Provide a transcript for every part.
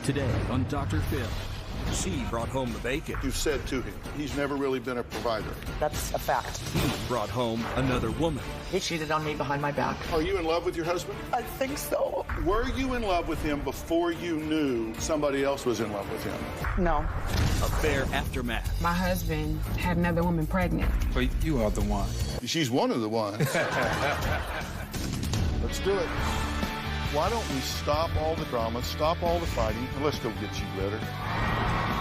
Today on Dr. Phil, she brought home the bacon. You said to him, he's never really been a provider. That's a fact. He brought home another woman. He cheated on me behind my back. Are you in love with your husband? I think so. Were you in love with him before you knew somebody else was in love with him? No. Affair aftermath. My husband had another woman pregnant. But you are the one. She's one of the ones. Let's do it. Why don't we stop all the drama, stop all the fighting, and let's go get you better.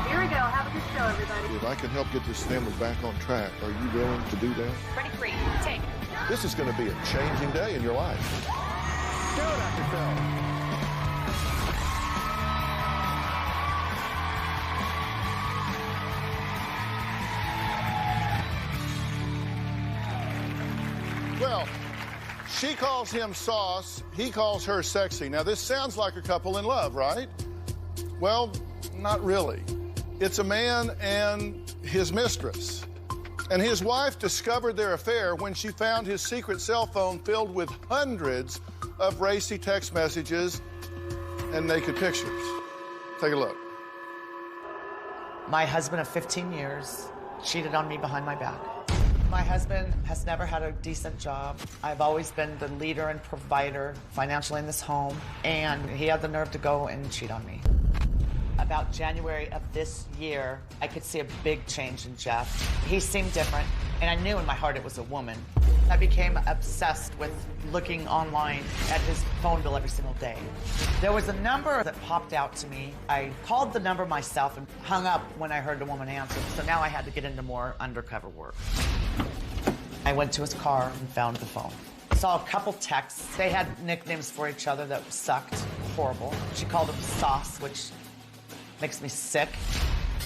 Here we go. Have a good show, everybody. If I can help get this family back on track, are you willing to do that? Ready, free, take. This is going to be a changing day in your life. Go, Dr. Phil. Well, she calls him sauce, he calls her sexy. Now, this sounds like a couple in love, right? Well, not really. It's a man and his mistress. And his wife discovered their affair when she found his secret cell phone filled with hundreds of racy text messages and naked pictures. Take a look. My husband of 15 years cheated on me behind my back. My husband has never had a decent job. I've always been the leader and provider financially in this home, and he had the nerve to go and cheat on me. About January of this year, I could see a big change in Jeff. He seemed different, and I knew in my heart it was a woman. I became obsessed with looking online at his phone bill every single day. There was a number that popped out to me. I called the number myself and hung up when I heard the woman answer, so now I had to get into more undercover work. I went to his car and found the phone. Saw a couple texts. They had nicknames for each other that sucked. Horrible. She called him Sauce, which makes me sick.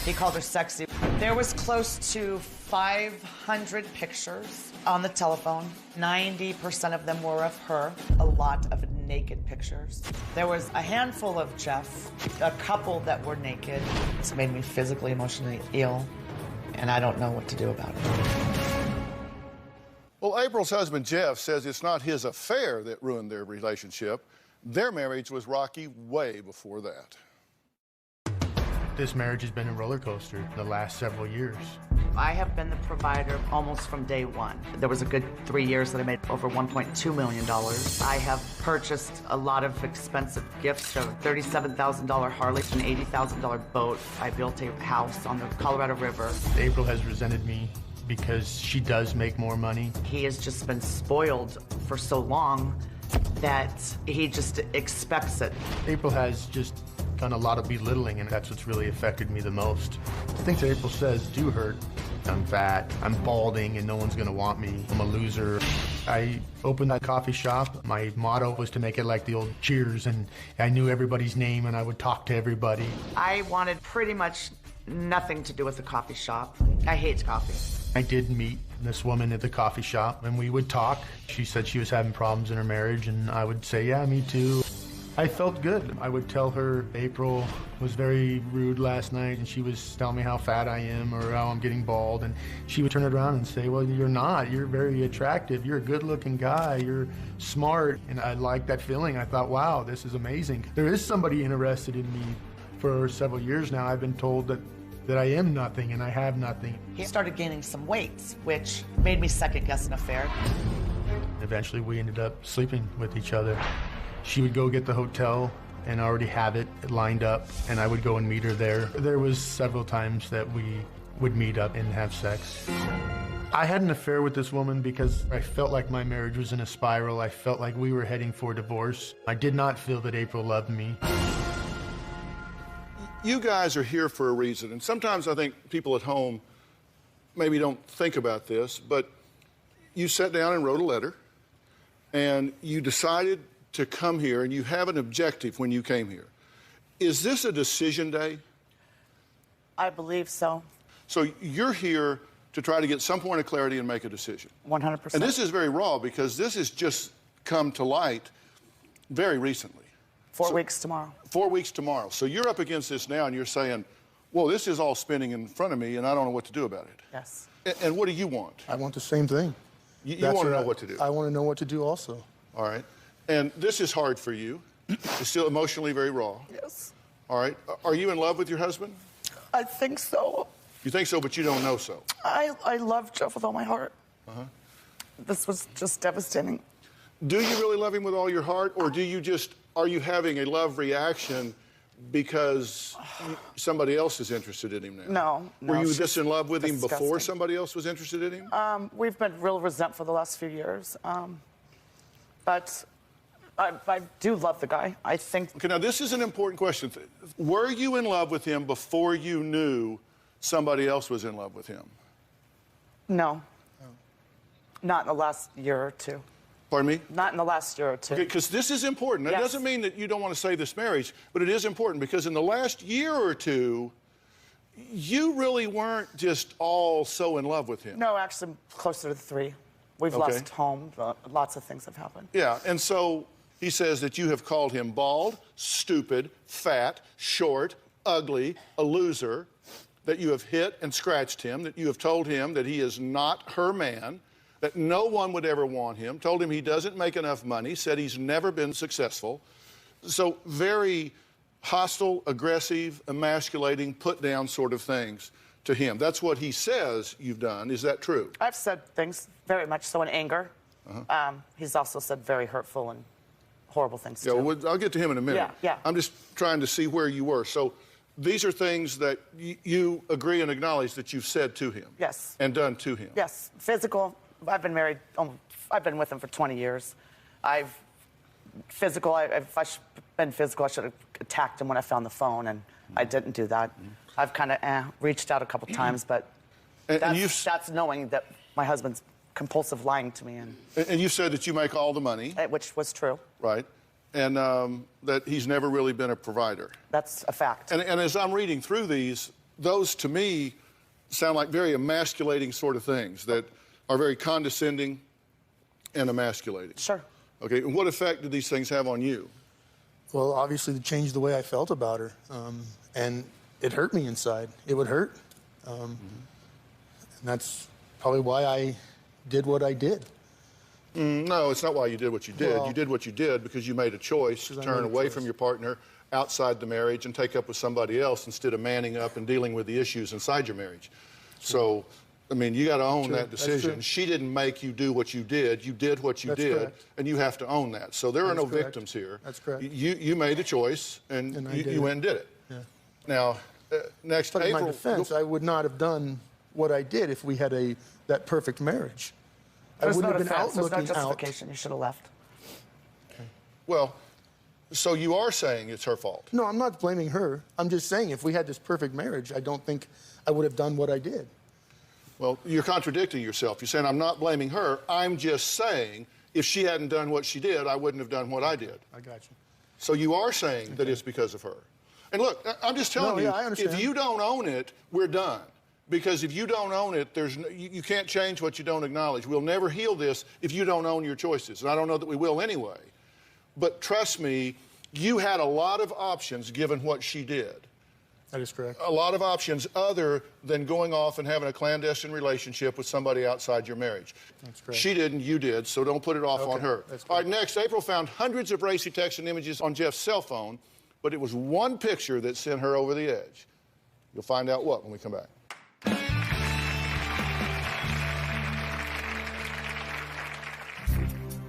He called her sexy. There was close to 500 pictures on the telephone. 90% of them were of her. A lot of naked pictures. There was a handful of Jeff, a couple that were naked. It's made me physically, emotionally ill, and I don't know what to do about it. Well, April's husband, Jeff, says it's not his affair that ruined their relationship. Their marriage was rocky way before that. This marriage has been a roller coaster the last several years. I have been the provider almost from day one. There was a good 3 years that I made over $1.2 million. I have purchased a lot of expensive gifts, a $37,000 Harley, an $80,000 boat. I built a house on the Colorado River. April has resented me because she does make more money. He has just been spoiled for so long that he just expects it. April has just done a lot of belittling, and that's what's really affected me the most. The things that April says do hurt. I'm fat, I'm balding, and no one's gonna want me. I'm a loser. I opened that coffee shop. My motto was to make it like the old Cheers, and I knew everybody's name, and I would talk to everybody. I wanted pretty much nothing to do with the coffee shop. I hate coffee. I did meet this woman at the coffee shop, and we would talk. She said she was having problems in her marriage, and I would say, yeah, me too. I felt good. I would tell her April was very rude last night, and she was telling me how fat I am or how I'm getting bald, and she would turn it around and say, well, you're not. You're very attractive. You're a good-looking guy. You're smart. And I liked that feeling. I thought, wow, this is amazing. There is somebody interested in me. For several years now, I've been told that I am nothing and I have nothing. He started gaining some weight, which made me second-guess an affair. Eventually, we ended up sleeping with each other. She would go get the hotel and already have it lined up, and I would go and meet her there. There was several times that we would meet up and have sex. I had an affair with this woman because I felt like my marriage was in a spiral. I felt like we were heading for divorce. I did not feel that April loved me. You guys are here for a reason, and sometimes I think people at home maybe don't think about this, but you sat down and wrote a letter, and you decided to come here, and you have an objective when you came here. Is this a decision day? I believe so. So you're here to try to get some point of clarity and make a decision. 100%. And this is very raw because this has just come to light very recently. 4 weeks tomorrow. 4 weeks tomorrow. So you're up against this now, and you're saying, well, this is all spinning in front of me, and I don't know what to do about it. Yes. And what do you want? I want the same thing. You want to know what to do? I want to know what to do also. All right. And this is hard for you. It's still emotionally very raw. Yes. All right. Are you in love with your husband? I think so. You think so, but you don't know so. I love Jeff with all my heart. This was just devastating. Do you really love him with all your heart, or are you having a love reaction because somebody else is interested in him now? No. Were you this in love with him disgusting. before somebody else was interested in him? We've been real resentful the last few years. But I do love the guy. I think... Okay, now this is an important question. Were you in love with him before you knew somebody else was in love with him? No. Not in the last year or two. Pardon me? Not in the last year or two. Okay, because this is important. That doesn't mean that you don't want to save this marriage, but it is important because in the last year or two, you really weren't just all so in love with him. No, actually, closer to 3. We've lost home. Lots of things have happened. Yeah, and so he says that you have called him bald, stupid, fat, short, ugly, a loser, that you have hit and scratched him, that you have told him that he is not her man, that no one would ever want him, told him he doesn't make enough money, said he's never been successful. So very hostile, aggressive, emasculating, put-down sort of things to him. That's what he says you've done. Is that true? I've said things very much so in anger. He's also said very hurtful and horrible things, too. Well, I'll get to him in a minute. Yeah. I'm just trying to see where you were. So these are things that you agree and acknowledge that you've said to him. Yes. And done to him. Yes. Physical. I've been married. I've been with him for 20 years. If I've been physical, I should have attacked him when I found the phone, and I didn't do that. I've kind of reached out a couple times, but that's knowing that my husband's compulsive lying to me. And you said that you make all the money. Which was true. Right. And that he's never really been a provider. That's a fact. And as I'm reading through these, those to me sound like very emasculating sort of things that are very condescending and emasculating. Sure. Okay, and what effect did these things have on you? Well, obviously, it changed the way I felt about her. And it hurt me inside. It would hurt. And that's probably why I did what I did. No, it's not why you did what you did. Well, you did what you did because you made a choice to turn away from your partner outside the marriage and take up with somebody else instead of manning up and dealing with the issues inside your marriage. So, I mean, you got to own that decision. She didn't make you do what you did. You did what you did, correct. And you have to own that. So there are no correct. victims here. That's correct. You made a choice, and you went and did it. Yeah. Now, next But in April... my defense, I would not have done what I did if we had that perfect marriage. There's I wouldn't no have been defense. out There's no looking out. justification. You should have left. Well, so you are saying it's her fault? No, I'm not blaming her. I'm just saying if we had this perfect marriage, I don't think I would have done what I did. Well, you're contradicting yourself. You're saying, I'm not blaming her. I'm just saying, if she hadn't done what she did, I wouldn't have done what I did. I got you. So you are saying that it's because of her. And look, I'm just telling you, I understand. if you don't own it, we're done. Because if you don't own it, you can't change what you don't acknowledge. We'll never heal this if you don't own your choices. And I don't know that we will anyway. But trust me, you had a lot of options given what she did. That is correct. A lot of options other than going off and having a clandestine relationship with somebody outside your marriage. That's correct. She didn't, you did, so don't put it off on her. That's All right, next, April found hundreds of racy texts and images on Jeff's cell phone, but it was one picture that sent her over the edge. You'll find out what when we come back.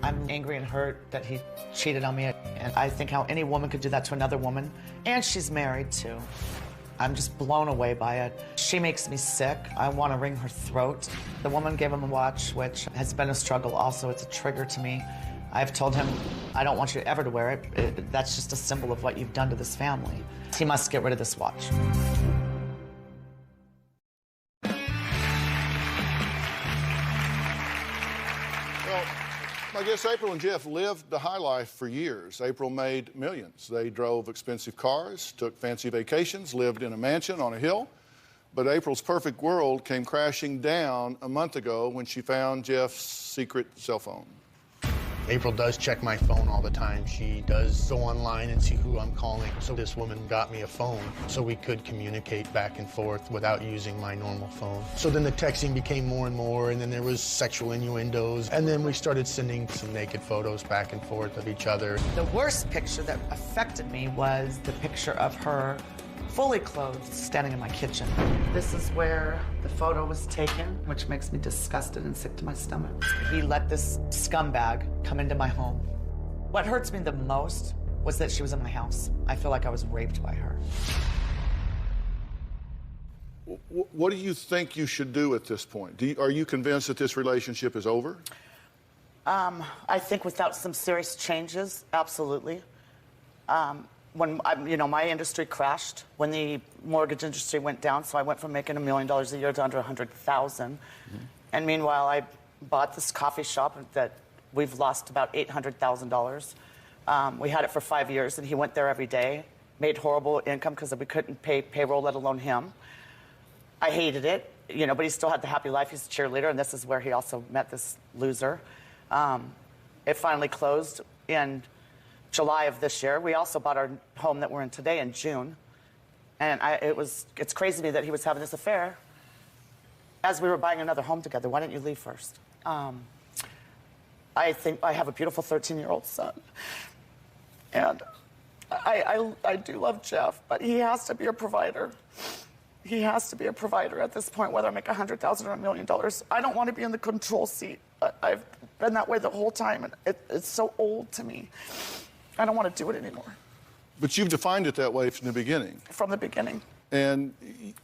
I'm angry and hurt that he cheated on me, and I think how any woman could do that to another woman, and she's married too. I'm just blown away by it. She makes me sick. I want to wring her throat. The woman gave him a watch, which has been a struggle also. It's a trigger to me. I've told him, I don't want you ever to wear it. That's just a symbol of what you've done to this family. He must get rid of this watch. Well, I guess April and Jeff lived the high life for years. April made millions. They drove expensive cars, took fancy vacations, lived in a mansion on a hill. But April's perfect world came crashing down a month ago when she found Jeff's secret cell phone. April does check my phone all the time. She does go online and see who I'm calling. So this woman got me a phone so we could communicate back and forth without using my normal phone. So then the texting became more and more, and then there was sexual innuendos, and then we started sending some naked photos back and forth of each other. The worst picture that affected me was the picture of her fully clothed, standing in my kitchen. This is where the photo was taken, which makes me disgusted and sick to my stomach. He let this scumbag come into my home. What hurts me the most was that she was in my house. I feel like I was raped by her. What do you think you should do at this point? Are you convinced that this relationship is over? I think without some serious changes, absolutely. When my industry crashed, when the mortgage industry went down, so I went from making $1 million a year to under $100,000. And meanwhile, I bought this coffee shop that we've lost about $800,000. We had it for 5 years, and he went there every day, made horrible income because we couldn't pay payroll, let alone him. I hated it, but he still had the happy life. He's a cheerleader, and this is where he also met this loser. It finally closed in July of this year. We also bought our home that we're in today in June. And it's crazy to me that he was having this affair as we were buying another home together. Why didn't you leave first? I think I have a beautiful 13-year-old son. And I do love Jeff, but he has to be a provider. He has to be a provider at this point, whether I make $100,000 or $1 million. I don't want to be in the control seat. I've been that way the whole time, and it's so old to me. I don't want to do it anymore. But you've defined it that way from the beginning. From the beginning. And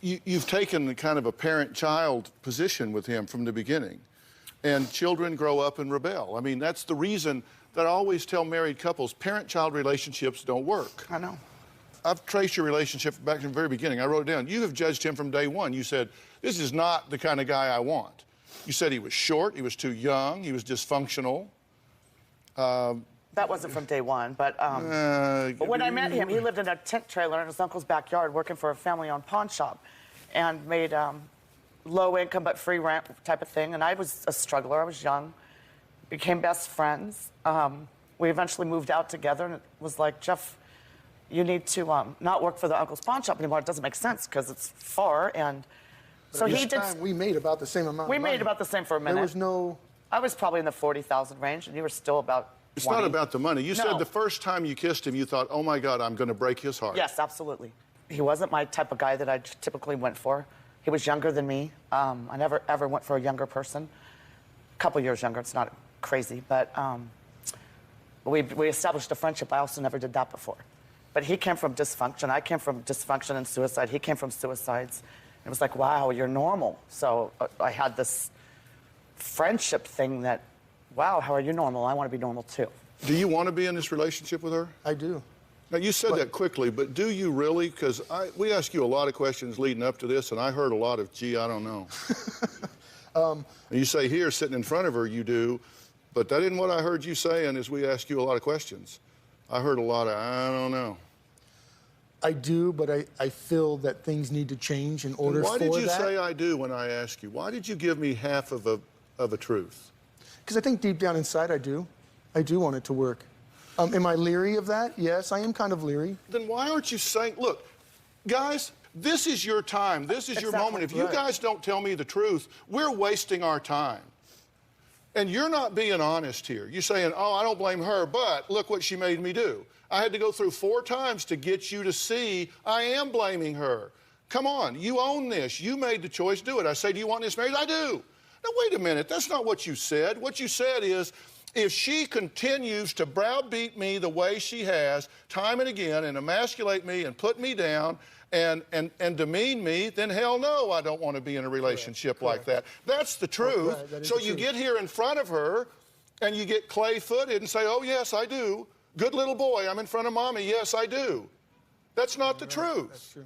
you've taken kind of a parent-child position with him from the beginning. And children grow up and rebel. I mean, that's the reason that I always tell married couples, parent-child relationships don't work. I know. I've traced your relationship back from the very beginning. I wrote it down. You have judged him from day one. You said, this is not the kind of guy I want. You said he was short, he was too young, he was dysfunctional. That wasn't from day one, but when I met him, he lived in a tent trailer in his uncle's backyard working for a family-owned pawn shop and made low income but free rent type of thing. And I was a struggler. I was young. Became best friends. We eventually moved out together, and it was like, Jeff, you need to not work for the uncle's pawn shop anymore. It doesn't make sense because it's far. And so he did. We made about the same amount. We made about the same for a minute. There was no. I was probably in the 40,000 range, and you were still about. It's 20. not about the money. You said the first time you kissed him, you thought, oh, my God, I'm going to break his heart. Yes, absolutely. He wasn't my type of guy that I typically went for. He was younger than me. I never, ever went for a younger person. A couple years younger. It's not crazy. But we established a friendship. I also never did that before. But he came from dysfunction. I came from dysfunction and suicide. He came from suicides. It was like, wow, you're normal. So I had this friendship thing that, wow, how are you normal? I want to be normal, too. Do you want to be in this relationship with her? I do. Now, you said that quickly, but do you really? Because we asked you a lot of questions leading up to this, and I heard a lot of, gee, I don't know. And you say here, sitting in front of her, you do, but that isn't what I heard you saying as we asked you a lot of questions. I heard a lot of, I don't know. I do, but I feel that things need to change in order for that. Why did you say I do when I asked you? Why did you give me half of a truth? Because I think deep down inside I do. I do want it to work. Am I leery of that? Yes, I am kind of leery. Then why aren't you saying, look, guys, this is your time. This is your moment. If you guys don't tell me the truth, we're wasting our time. And you're not being honest here. You're saying, oh, I don't blame her, but look what she made me do. I had to go through 4 times to get you to see I am blaming her. Come on, you own this. You made the choice, do it. I say, do you want this marriage? I do. Now, wait a minute. That's not what you said. What you said is, if she continues to browbeat me the way she has, time and again, and emasculate me and put me down and demean me, then hell no, I don't want to be in a relationship like that. That's the truth. So you get here in front of her and you get clay-footed and say, oh, yes, I do. Good little boy, I'm in front of mommy. Yes, I do. That's not the truth. That's true.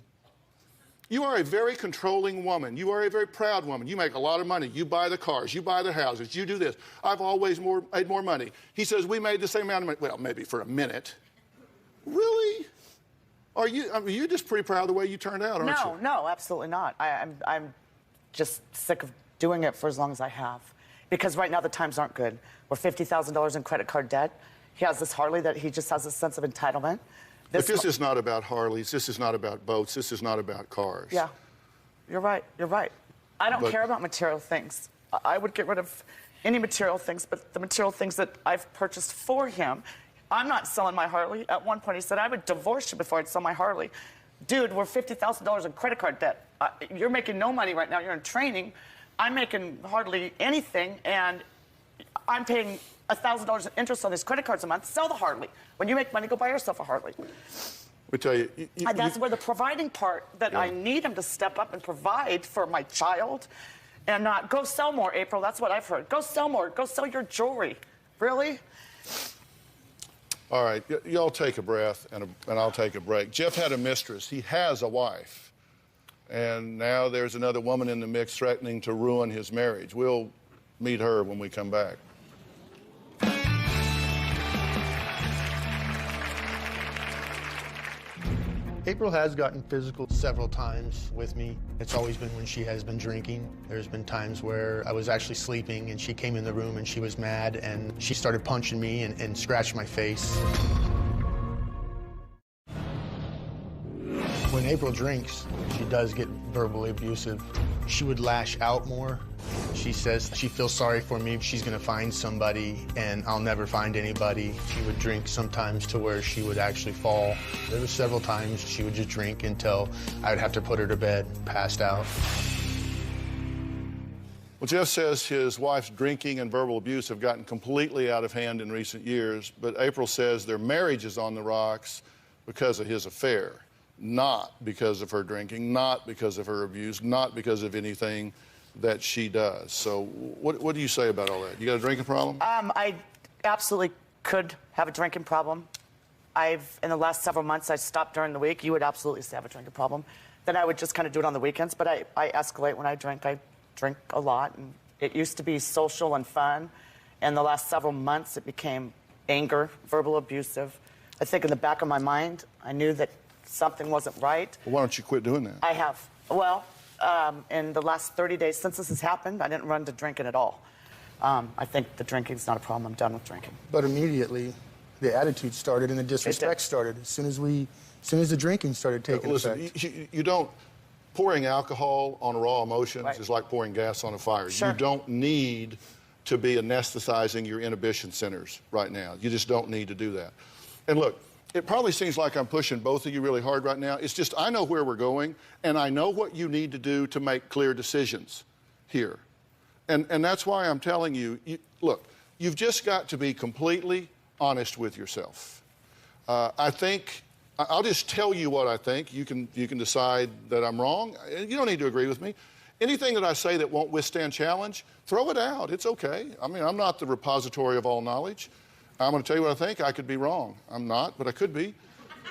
You are a very controlling woman. You are a very proud woman. You make a lot of money. You buy the cars. You buy the houses. You do this. I've always made more money. He says, we made the same amount of money. Well, maybe for a minute. Really? Are you, I mean, you're just pretty proud of the way you turned out, aren't you? No, absolutely not. I'm just sick of doing it for as long as I have. because right now the times aren't good. We're $50,000 in credit card debt. He has this Harley that he just has a sense of entitlement. But this is not about Harleys. This is not about boats. This is not about cars. Yeah, you're right. You're right. I don't care about material things. I would get rid of any material things, but the material things that I've purchased for him, I'm not selling my Harley. At one point, he said, I would divorce you before I'd sell my Harley. Dude, we're $50,000 in credit card debt. You're making no money right now. You're in training. I'm making hardly anything, and I'm paying $1,000 in interest on these credit cards a month. Sell the Harley. When you make money, go buy yourself a Harley. We tell you, and that's where the providing part that I need him to step up and provide for my child, and not go sell more. April, that's what I've heard. Go sell more. Go sell your jewelry. Really? All right, y'all take a breath, and I'll take a break. Jeff had a mistress. He has a wife, and now there's another woman in the mix threatening to ruin his marriage. We'll meet her when we come back. April has gotten physical several times with me. It's always been when she has been drinking. There's been times where I was actually sleeping and she came in the room and she was mad and she started punching me and scratched my face. When April drinks, she does get verbally abusive. She would lash out more. She says she feels sorry for me. She's gonna find somebody and I'll never find anybody. She would drink sometimes to where she would actually fall. There were several times she would just drink until I would have to put her to bed, passed out. Well, Jeff says his wife's drinking and verbal abuse have gotten completely out of hand in recent years, but April says their marriage is on the rocks because of his affair. Not because of her drinking, not because of her abuse, not because of anything that she does. So what do you say about all that? You got a drinking problem? I absolutely could have a drinking problem. In the last several months, I stopped during the week. You would absolutely say I have a drinking problem. Then I would just kind of do it on the weekends, but I escalate when I drink. I drink a lot, and it used to be social and fun. And the last several months, it became anger, verbal abusive. I think in the back of my mind, I knew that something wasn't right. Well, why don't you quit doing that? I have. Well, in the last 30 days since this has happened, I didn't run to drinking at all. I think the drinking's not a problem. I'm done with drinking. But immediately, the attitude started and the disrespect started as soon as the drinking started taking effect. Listen, you don't. Pouring alcohol on raw emotions Right. is like pouring gas on a fire. Sure. You don't need to be anesthetizing your inhibition centers right now. You just don't need to do that. And look, it probably seems like I'm pushing both of you really hard right now. It's just I know where we're going, and I know what you need to do to make clear decisions here. And that's why I'm telling you, look, you've just got to be completely honest with yourself. I think, I'll just tell you what I think. You can decide that I'm wrong. You don't need to agree with me. Anything that I say that won't withstand challenge, throw it out. It's okay. I mean, I'm not the repository of all knowledge. I'm going to tell you what I think. I could be wrong. I'm not, but I could be.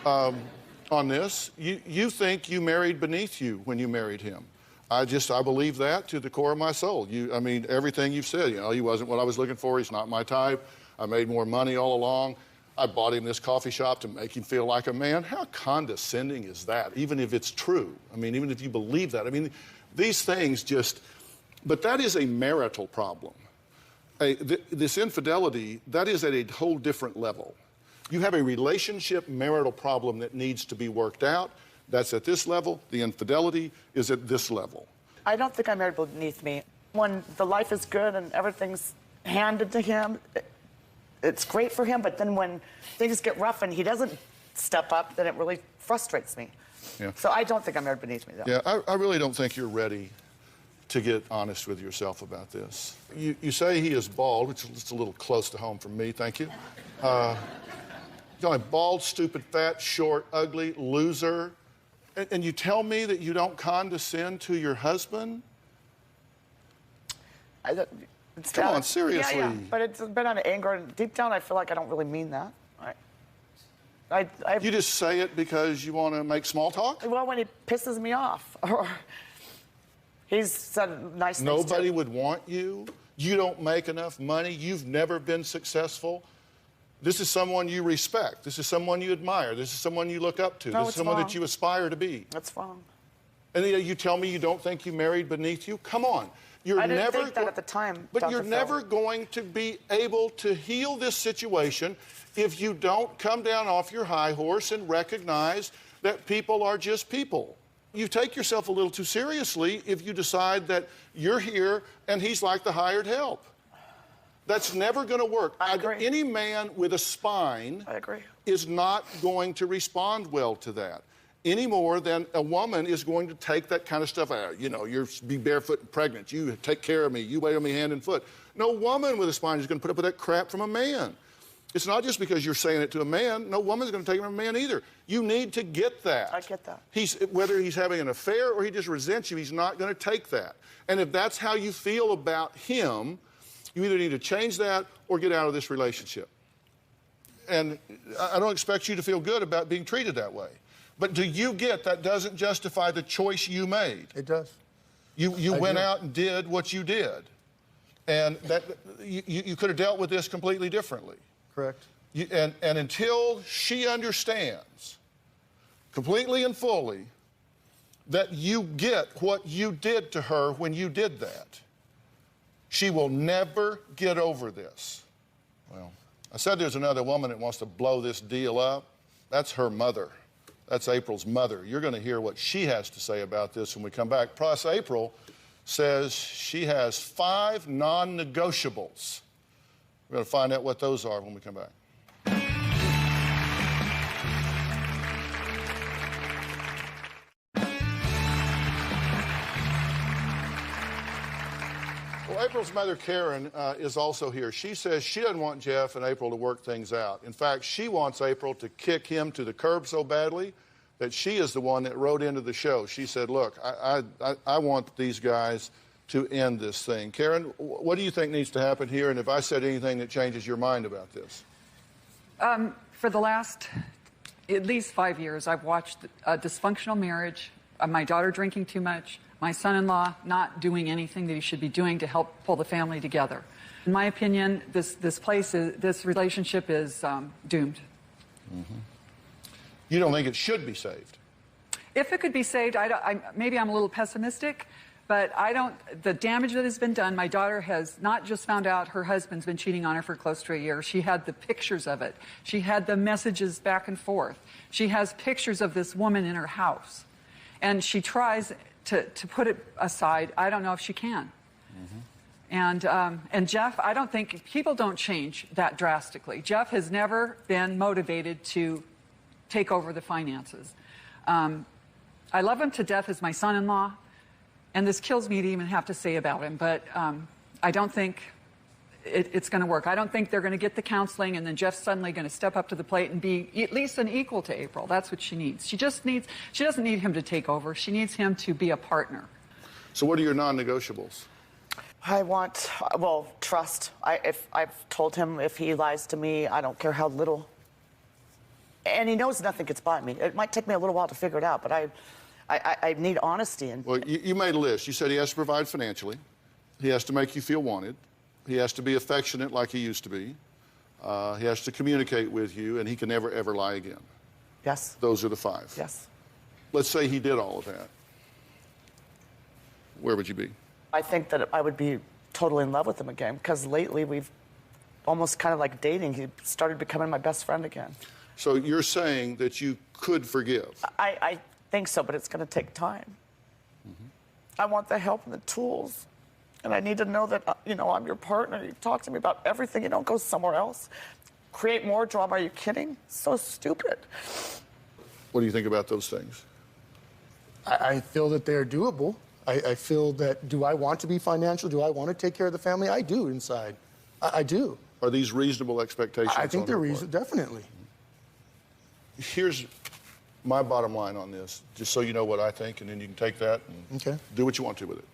On this, you think you married beneath you when you married him. I believe that to the core of my soul. I mean, everything you've said, he wasn't what I was looking for. He's not my type. I made more money all along. I bought him this coffee shop to make him feel like a man. How condescending is that, even if it's true? I mean, even if you believe that. I mean, these things but that is a marital problem. This infidelity, that is at a whole different level. You have a relationship marital problem that needs to be worked out. That's at this level. The infidelity is at this level. I don't think I married beneath me. When the life is good and everything's handed to him, it's great for him, but then when things get rough and he doesn't step up, then it really frustrates me. Yeah. So I don't think I married beneath me, though. Yeah, I really don't think you're ready to get honest with yourself about this. You say he is bald, which is a little close to home for me, thank you. Bald, stupid, fat, short, ugly, loser. And you tell me that you don't condescend to your husband? Come on, seriously. Yeah, but it's been out of anger, and deep down I feel like I don't really mean that. You just say it because you want to make small talk? Well, when he pisses me off, or he's said nice things. Nobody would want you. You don't make enough money. You've never been successful. This is someone you respect. This is someone you admire. This is someone you look up to. No, this is someone that you aspire to be. That's wrong. And you tell me you don't think you married beneath you? Come on. You're I didn't never think that at the time, But Dr. you're Phil. never going to be able to heal this situation if you don't come down off your high horse and recognize that people are just people. You take yourself a little too seriously if you decide that you're here and he's like the hired help. That's never going to work. I agree. Any man with a spine I agree. is not going to respond well to that any more than a woman is going to take that kind of stuff. You know, you're be barefoot and pregnant. You take care of me. You wait on me hand and foot. No woman with a spine is going to put up with that crap from a man. It's not just because you're saying it to a man. No woman's going to take it from a man either. You need to get that. I get that. Whether he's having an affair or he just resents you, he's not going to take that. And if that's how you feel about him, you either need to change that or get out of this relationship. And I don't expect you to feel good about being treated that way. But do you get that doesn't justify the choice you made? It does. You went out and did what you did. And that you could have dealt with this completely differently. Correct. And until she understands completely and fully that you get what you did to her when you did that, she will never get over this. Well, I said there's another woman that wants to blow this deal up. That's her mother. That's April's mother. You're going to hear what she has to say about this when we come back. Plus, April says she has 5 non-negotiables. We're going to find out what those are when we come back. Well, April's mother, Karen, is also here. She says she doesn't want Jeff and April to work things out. In fact, she wants April to kick him to the curb so badly that she is the one that wrote into the show. She said, look, I want these guys to end this thing. Karen, what do you think needs to happen here? And have I said anything that changes your mind about this? For the last at least 5 years, I've watched a dysfunctional marriage, my daughter drinking too much, my son-in-law not doing anything that he should be doing to help pull the family together. In my opinion, this relationship is doomed. Mm-hmm. You don't think it should be saved? If it could be saved, maybe I'm a little pessimistic, but the damage that has been done, my daughter has not just found out her husband's been cheating on her for close to a year. She had the pictures of it. She had the messages back and forth. She has pictures of this woman in her house. And she tries to put it aside. I don't know if she can. Mm-hmm. And Jeff, I don't think, people don't change that drastically. Jeff has never been motivated to take over the finances. I love him to death as my son-in-law, and this kills me to even have to say about him, but I don't think it's going to work. I don't think they're going to get the counseling and then Jeff's suddenly going to step up to the plate and be at least an equal to April. That's what she needs. She doesn't need him to take over. She needs him to be a partner. So what are your non-negotiables? I want, trust. I've told him if he lies to me, I don't care how little. And he knows nothing gets by me. It might take me a little while to figure it out, but I need honesty. Well, you made a list. You said he has to provide financially. He has to make you feel wanted. He has to be affectionate like he used to be. He has to communicate with you, and he can never, ever lie again. Yes. Those are the 5. Yes. Let's say he did all of that. Where would you be? I think that I would be totally in love with him again, because lately we've almost kind of like dating. He started becoming my best friend again. So you're saying that you could forgive? I think so, but it's going to take time. Mm-hmm. I want the help and the tools. And I need to know that, I'm your partner. You talk to me about everything. You don't go somewhere else. Create more drama. Are you kidding? So stupid. What do you think about those things? I feel that they're doable. I feel that, do I want to be financial? Do I want to take care of the family? I do inside. I do. Are these reasonable expectations? I think they're reasonable, definitely. Here's my bottom line on this, just so you know what I think, and then you can take that and do what you want to with it.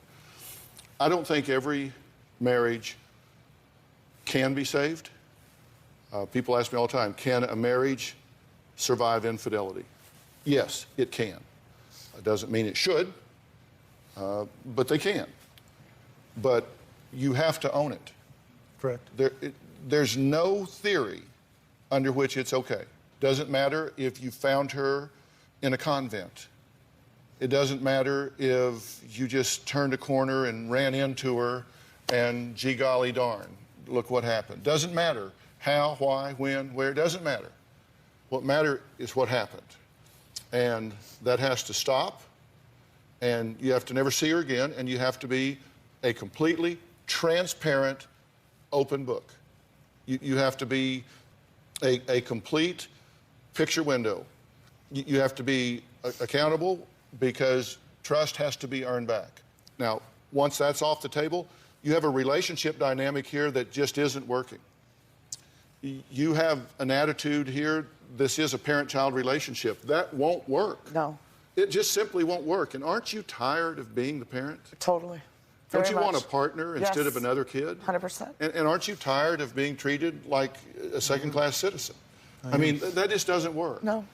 I don't think every marriage can be saved. People ask me all the time, can a marriage survive infidelity? Yes, it can. It doesn't mean it should, but they can. But you have to own it. Correct. There's no theory under which it's okay. Doesn't matter if you found her in a convent. It doesn't matter if you just turned a corner and ran into her and gee golly darn, look what happened. Doesn't matter how, why, when, where, doesn't matter. What matters is what happened. And that has to stop, and you have to never see her again, and you have to be a completely transparent, open book. You have to be a complete picture window. You have to be accountable because trust has to be earned back. Now, once that's off the table, you have a relationship dynamic here that just isn't working. You have an attitude here, this is a parent-child relationship. That won't work. No. It just simply won't work. And aren't you tired of being the parent? Totally. Don't you want a partner instead Yes. of another kid? 100%. And aren't you tired of being treated like a second-class citizen? I mean, that just doesn't work. No.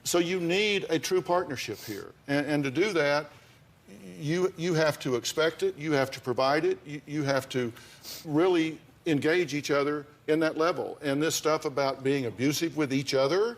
So you need a true partnership here. And to do that, you have to expect it, you have to provide it, you have to really engage each other in that level. And this stuff about being abusive with each other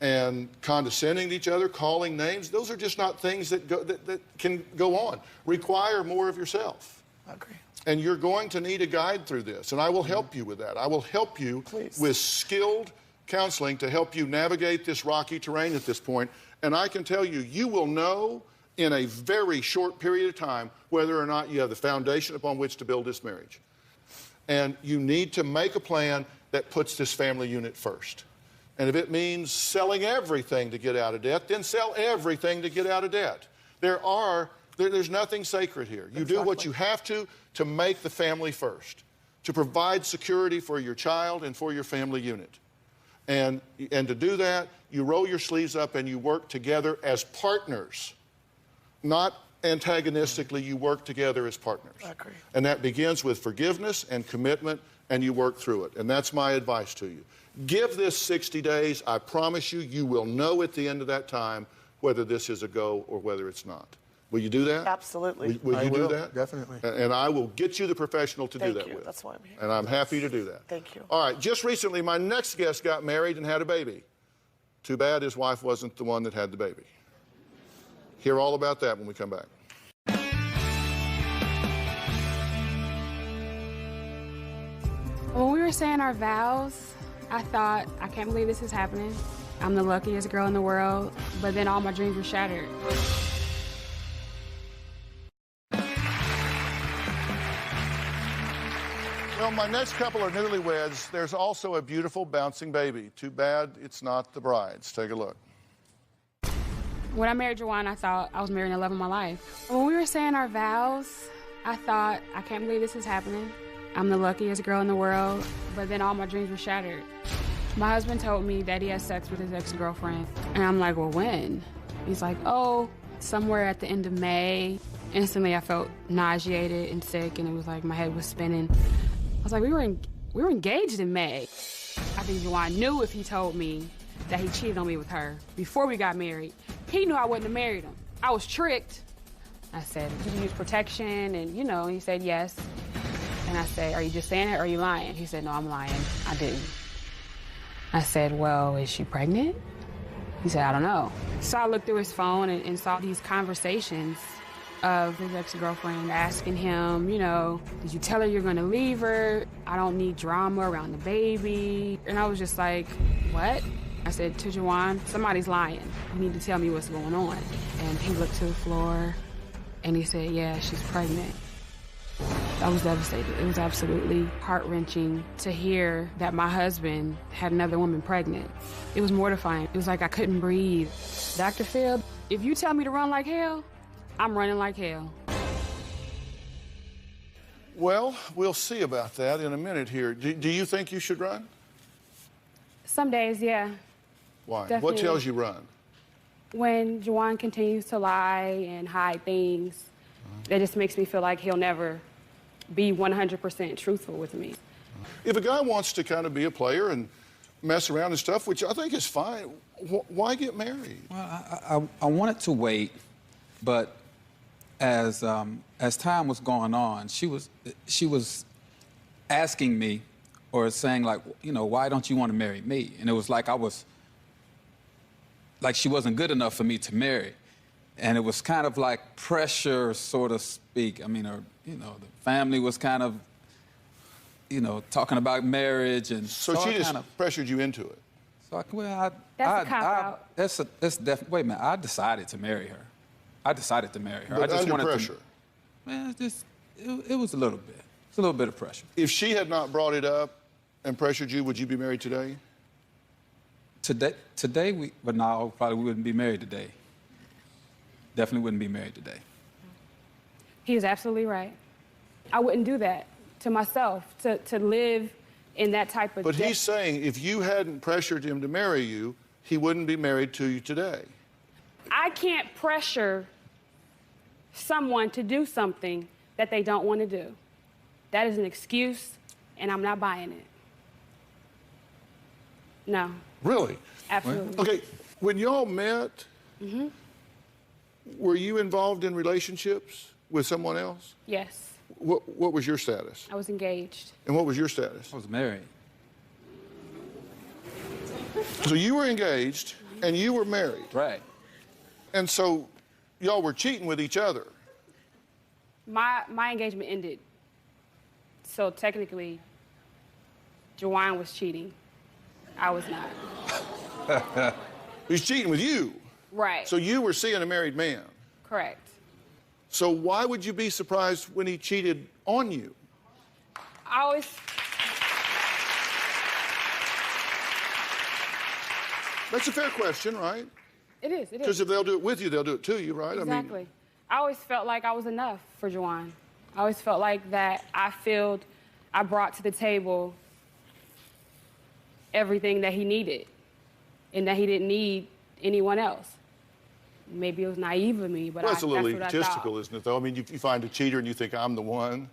and condescending to each other, calling names, those are just not things that can go on. Require more of yourself. I agree. And you're going to need a guide through this, and I will help you with that. I will help you with skilled counseling to help you navigate this rocky terrain at this point. And I can tell you, you will know in a very short period of time whether or not you have the foundation upon which to build this marriage. And you need to make a plan that puts this family unit first. And if it means selling everything to get out of debt, then sell everything to get out of debt. There's nothing sacred here. You do what you have to make the family first, to provide security for your child and for your family unit. And to do that, you roll your sleeves up and you work together as partners, not antagonistically. You work together as partners. I agree. And that begins with forgiveness and commitment, and you work through it. And that's my advice to you. Give this 60 days. I promise you, you will know at the end of that time whether this is a go or whether it's not. Will you do that? Absolutely. Will you do that? Definitely. And I will get you the professional to do that with. That's why I'm here. And I'm happy to do that. Thank you. All right, just recently, my next guest got married and had a baby. Too bad his wife wasn't the one that had the baby. Hear all about that when we come back. When we were saying our vows, I thought, I can't believe this is happening. I'm the luckiest girl in the world, but then all my dreams were shattered. Well, my next couple are newlyweds. There's also a beautiful bouncing baby. Too bad it's not the bride's. Take a look. When I married Juwan, I thought I was marrying the love of my life. When we were saying our vows, I thought, I can't believe this is happening. I'm the luckiest girl in the world, but then all my dreams were shattered. My husband told me that he had sex with his ex-girlfriend, and I'm like, well, when? He's like, oh, somewhere at the end of May. Instantly, I felt nauseated and sick, and it was like my head was spinning. I was like, we were engaged in May. I think Juwan knew if he told me that he cheated on me with her before we got married. He knew I wouldn't have married him. I was tricked. I said, did you use protection? And, he said yes. And I said, are you just saying it or are you lying? He said, no, I'm lying. I didn't. I said, well, is she pregnant? He said, I don't know. So I looked through his phone and saw these conversations of his ex-girlfriend asking him, did you tell her you're gonna leave her? I don't need drama around the baby. And I was just like, what? I said to Juwan, somebody's lying. You need to tell me what's going on. And he looked to the floor and he said, yeah, she's pregnant. I was devastated. It was absolutely heart-wrenching to hear that my husband had another woman pregnant. It was mortifying. It was like I couldn't breathe. Dr. Phil, if you tell me to run like hell, I'm running like hell. Well, we'll see about that in a minute here. Do you think you should run? Some days, yeah. Why? Definitely. What tells you run? When Juwan continues to lie and hide things, that just makes me feel like he'll never be 100% truthful with me. If a guy wants to kind of be a player and mess around and stuff, which I think is fine, why get married? Well, I wanted to wait, but as time was going on, she was asking me or saying like, why don't you want to marry me? And it was like like she wasn't good enough for me to marry. And it was kind of like pressure, so to speak. I mean, the family was kind of, talking about marriage, and so she just pressured you into it. So That's a cop-out. That's definitely. Wait a minute, I decided to marry her. But I just under wanted pressure. It was a little bit. It's a little bit of pressure. If she had not brought it up and pressured you, would you be married today? Today we probably wouldn't be married today. Definitely wouldn't be married today. He's absolutely right. I wouldn't do that to myself, to live in that type of... But he's saying if you hadn't pressured him to marry you, he wouldn't be married to you today. I can't pressure someone to do something that they don't want to do. That is an excuse, and I'm not buying it. No. Really? Absolutely. Okay, when y'all met, were you involved in relationships with someone else? Yes. What was your status? I was engaged. And what was your status? I was married. So you were engaged and you were married. Right. And so y'all were cheating with each other. My engagement ended. So technically, Juwan was cheating. I was not. He's cheating with you. Right. So you were seeing a married man. Correct. So why would you be surprised when he cheated on you? I always... That's a fair question, right? It is. Because if they'll do it with you, they'll do it to you, right? Exactly. I mean, I always felt like I was enough for Juwan. I always felt like that I brought to the table everything that he needed and that he didn't need anyone else. Maybe it was naive of me, but well, it's a little that's what I egotistical, thought. isn't it, though? I mean, you find a cheater and you think, I'm the one.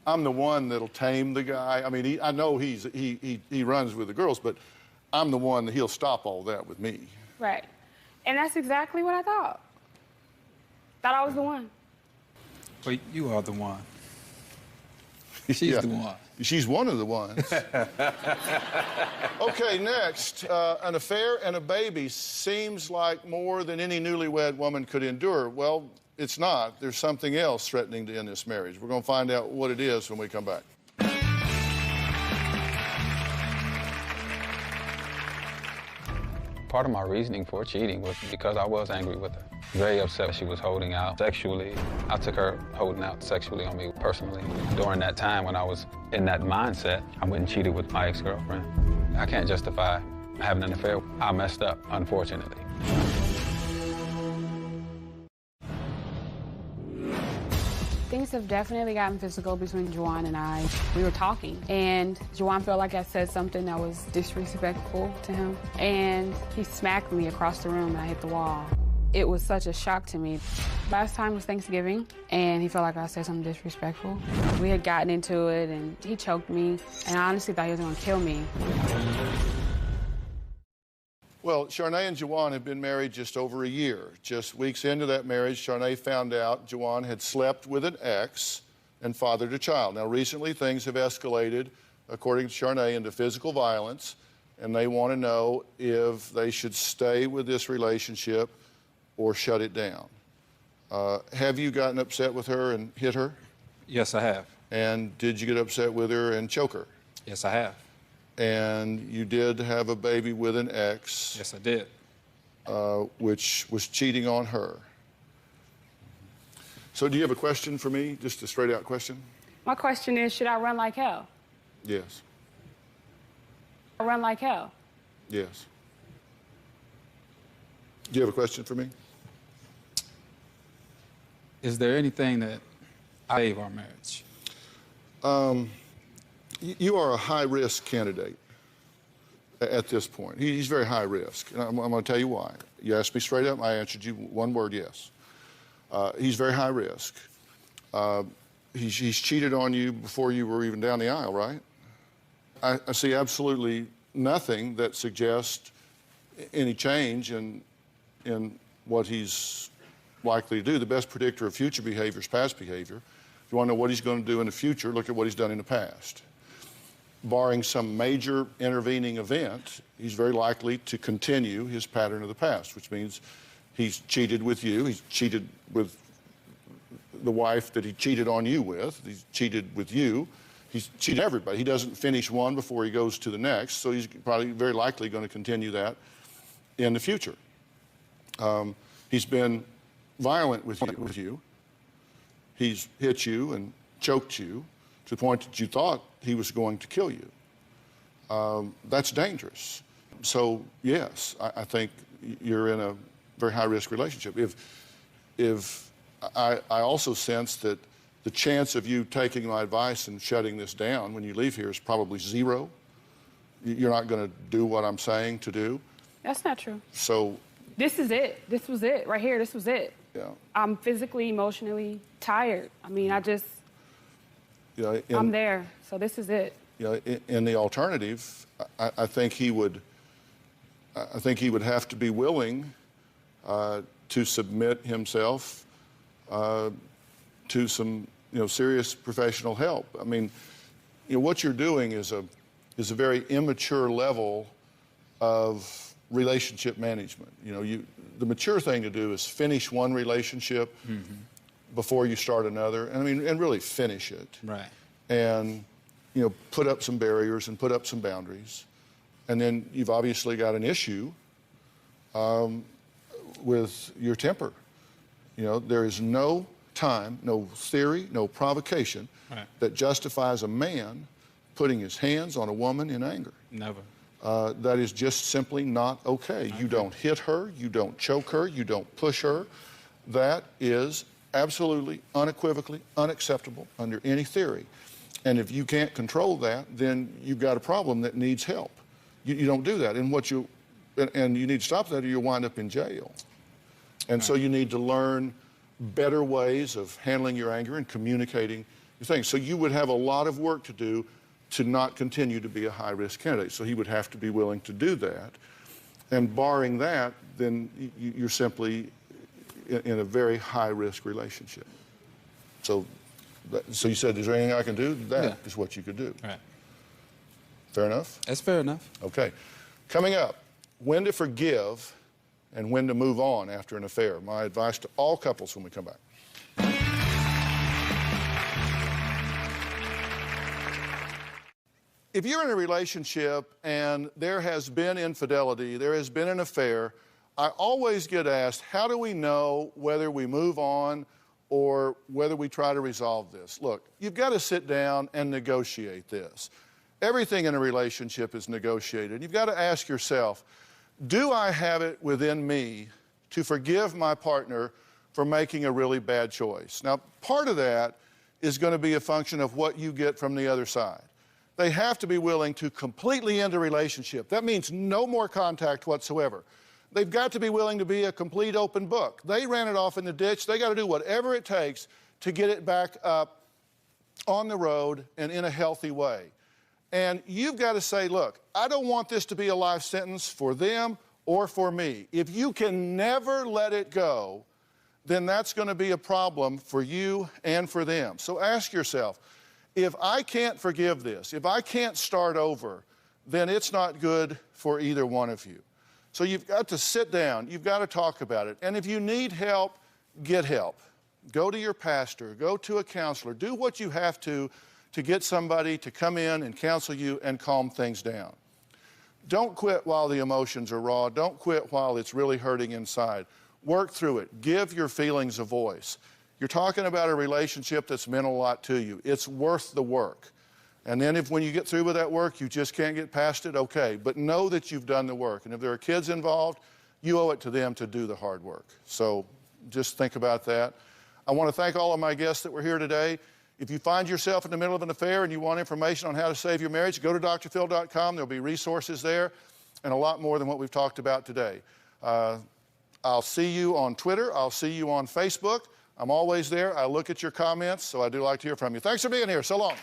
I'm the one that'll tame the guy. I mean, I know he runs with the girls, but I'm the one that he'll stop all that with me. Right. And that's exactly what I thought. Thought I was the one. Well, you are the one. She's the one. She's one of the ones. Okay, next. An affair and a baby seems like more than any newlywed woman could endure. Well, it's not. There's something else threatening to end this marriage. We're going to find out what it is when we come back. Part of my reasoning for cheating was because I was angry with her. Very upset she was holding out sexually. I took her holding out sexually on me personally. During that time when I was in that mindset, I went and cheated with my ex-girlfriend. I can't justify having an affair. I messed up, unfortunately. Things have definitely gotten physical between Juwan and I. We were talking, and Juwan felt like I said something that was disrespectful to him, and he smacked me across the room and I hit the wall. It was such a shock to me. Last time was Thanksgiving, and he felt like I said something disrespectful. We had gotten into it, and he choked me, and I honestly thought he was gonna kill me. Well, Sharnae and Juwan have been married just over a year. Just weeks into that marriage, Sharnae found out Juwan had slept with an ex and fathered a child. Now, recently, things have escalated, according to Sharnae, into physical violence, and they want to know if they should stay with this relationship or shut it down. Have you gotten upset with her and hit her? Yes, I have. And did you get upset with her and choke her? Yes, I have. And you did have a baby with an ex. Yes, I did. Which was cheating on her. So do you have a question for me? Just a straight out question? My question is, should I run like hell? Yes. I run like hell. Yes. Do you have a question for me? Is there anything that I save our marriage? You are a high-risk candidate at this point. He's very high risk. And I'm going to tell you why. You asked me straight up, I answered you one word, yes. He's very high risk. He's cheated on you before you were even down the aisle, right? I see absolutely nothing that suggests any change in what he's likely to do. The best predictor of future behavior is past behavior. If you want to know what he's going to do in the future, look at what he's done in the past. Barring some major intervening event, he's very likely to continue his pattern of the past, which means He's cheated with you. He's cheated with the wife that he cheated on you with. He's cheated with you. He's cheated everybody. He doesn't finish one before he goes to the next, so he's probably very likely going to continue that in the future. He's been violent with you. He's hit you and choked you to the point that you thought he was going to kill you. That's dangerous. So, yes, I think you're in a very high-risk relationship. If I also sense that the chance of you taking my advice and shutting this down when you leave here is probably zero. You're not going to do what I'm saying to do. That's not true. So this is it. This was it right here. This was it. Yeah. I'm physically, emotionally tired. I mean, I'm there. So this is it. In the alternative, I think he would have to be willing to submit himself to some serious professional help. I mean, what you're doing is a very immature level of relationship management. The mature thing to do is finish one relationship before you start another, and really finish it. Right. And put up some barriers and put up some boundaries, and then you've obviously got an issue with your temper. There is no time, no theory, no provocation that justifies a man putting his hands on a woman in anger. Never. That is just simply not okay. You don't hit her, you don't choke her, you don't push her. That is absolutely, unequivocally unacceptable under any theory. And if you can't control that, then you've got a problem that needs help. You don't do that. And you need to stop that or you'll wind up in jail. And so you need to learn better ways of handling your anger and communicating your things. So you would have a lot of work to do to not continue to be a high-risk candidate. So he would have to be willing to do that. And barring that, then you're simply in a very high-risk relationship. So you said, is there anything I can do? That is what you could do. Right. Fair enough? That's fair enough. Okay. Coming up, when to forgive and when to move on after an affair. My advice to all couples when we come back. If you're in a relationship and there has been infidelity, there has been an affair, I always get asked, how do we know whether we move on or whether we try to resolve this? Look, you've got to sit down and negotiate this. Everything in a relationship is negotiated. You've got to ask yourself, do I have it within me to forgive my partner for making a really bad choice? Now, part of that is going to be a function of what you get from the other side. They have to be willing to completely end a relationship. That means no more contact whatsoever. They've got to be willing to be a complete open book. They ran it off in the ditch. They got to do whatever it takes to get it back up on the road and in a healthy way. And you've got to say, look, I don't want this to be a life sentence for them or for me. If you can never let it go, then that's going to be a problem for you and for them. So ask yourself, if I can't forgive this, if I can't start over, then it's not good for either one of you. So you've got to sit down, you've got to talk about it. And if you need help, get help. Go to your pastor, go to a counselor, do what you have to get somebody to come in and counsel you and calm things down. Don't quit while the emotions are raw. Don't quit while it's really hurting inside. Work through it. Give your feelings a voice. You're talking about a relationship that's meant a lot to you. It's worth the work. And then when you get through with that work, you just can't get past it, okay. But know that you've done the work. And if there are kids involved, you owe it to them to do the hard work. So just think about that. I want to thank all of my guests that were here today. If you find yourself in the middle of an affair and you want information on how to save your marriage, go to drphil.com. There'll be resources there and a lot more than what we've talked about today. I'll see you on Twitter. I'll see you on Facebook. I'm always there. I look at your comments, so I do like to hear from you. Thanks for being here. So long.